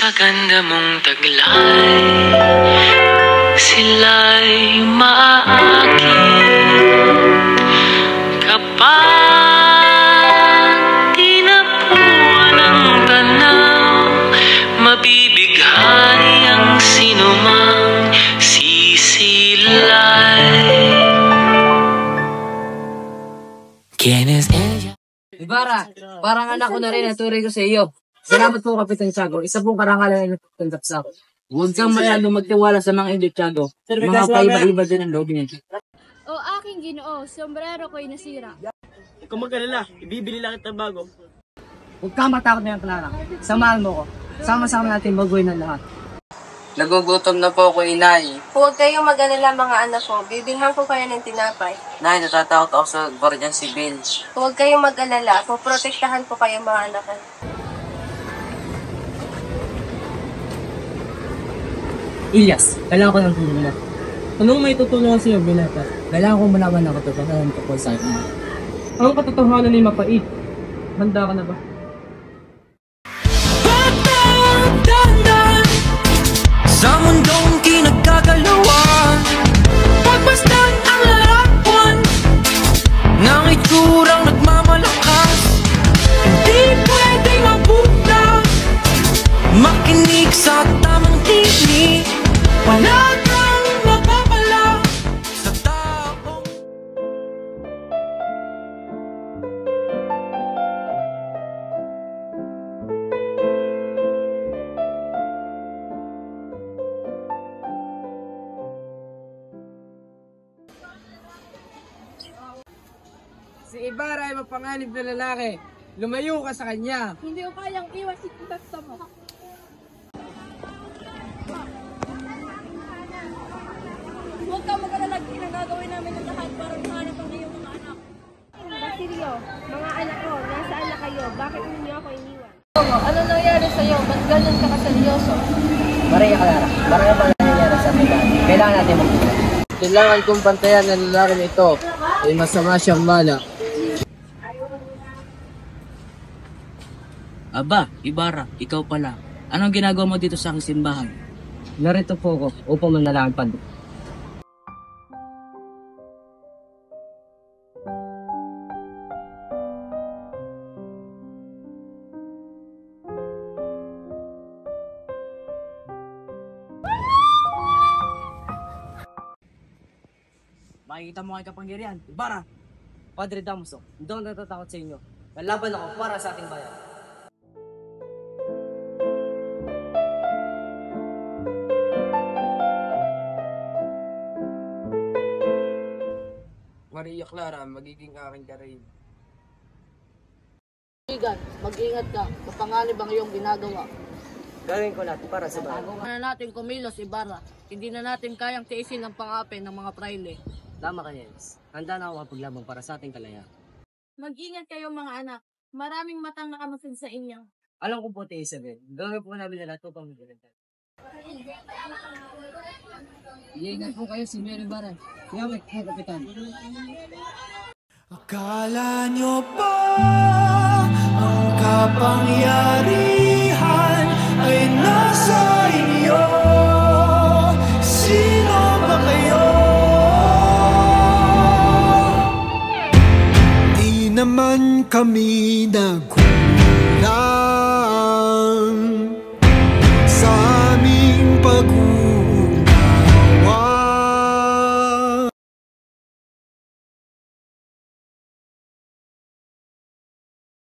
Sa ganda mong taglay, sila'y maaakit kapag tinapuan ng tanaw. Mabibighani ang sinumang sisilay. ¿Quién es ella? Ibarra, parang anak ko na rin ang turing ko sa iyo. Salamat po, Kapitan Tiago. Isa pong karangalan na nagtanggap sa ako. Huwag kang masyadong magtiwala sa mga hindi, Tiago. Mga paiba-iba din ang loob niya. O aking Ginoo, sombrero ko'y nasira. Kung mag-alala, ibibili lang kita bago. Huwag kang matakot na yan, Clara. Samahan mo ko. Sama-sama natin baguhin ang lahat. Nagugutom na po ako, inay. Huwag kayong mag-alala mga anak ko. Bibilhan ko kayo ng tinapay. Nay, natatakot ako sa Guardian Civil. Huwag kayong mag-alala. Poprotektahan ko kayo mga anak ko. Ilyas, kailangan ko ng tulong na. Anong may tutulungan sa iyo, Binata? Kailangan ko malaman ang katotohanan tungkol sa akin. Anong katotohanan ay mapait? Handa ka na ba? Sa mundong kinagkagalawan, pagmasdan ang larawan ng itsurang nagmamalakas. Hindi pwedeng mabuta, makinig sa tamang tinig. Wala kang mapapala sa taong Si Ibarra ay mapanganib na lalaki. Lumayo ka sa kanya. Hindi ko kayang iwas si Tasta mo. Huwag ka mag-alala, ginagagawin namin ang lahat para mahanap ang iyong mga anak. Basilio, mga anak ko, nasaan na kayo? Bakit ninyo ako iniwan? Ano nangyari sa'yo? Ba't ganun ka kaseryoso? Maria Clara, marami pa nangyayari sa amin. Kailangan natin magpunta. Kailangan kong pantayan ng lalaki ito. Ay masama siyang mana. Aba, Ibarra, ikaw pala. Anong ginagawa mo dito sa aking simbahan? Narito po ako upang manalangin pa. Makikita mo kay kapangyarihan, Ibarra. Padre Damaso, hindi ako natatakot sa inyo. Lalaban ako para sa ating bayan. Maria Clara, magiging aking ka rin. Kaibigan, mag-ingat ka. Mapanganib ang iyong ginagawa. Gawin ko lahat para sa bayan. Hindi na natin kumilos, Ibarra. Hindi na natin kayang tiisin ang pang-api ng mga praile. Tama ka, Jens. Handa na ako mapaglaban para sa ating kalayaan. Mag-ingat kayo mga anak. Maraming matang nakamasin sa inyo. Alam ko po, Ate Isabel. Gawin po namin na lahat upang magalitan. Iingat po kayo si Mary Baran. Yawit, Kapitan. akala nyo ba ang kapangyarihan ay nasa inyo? Sino ba kayo? Di naman kami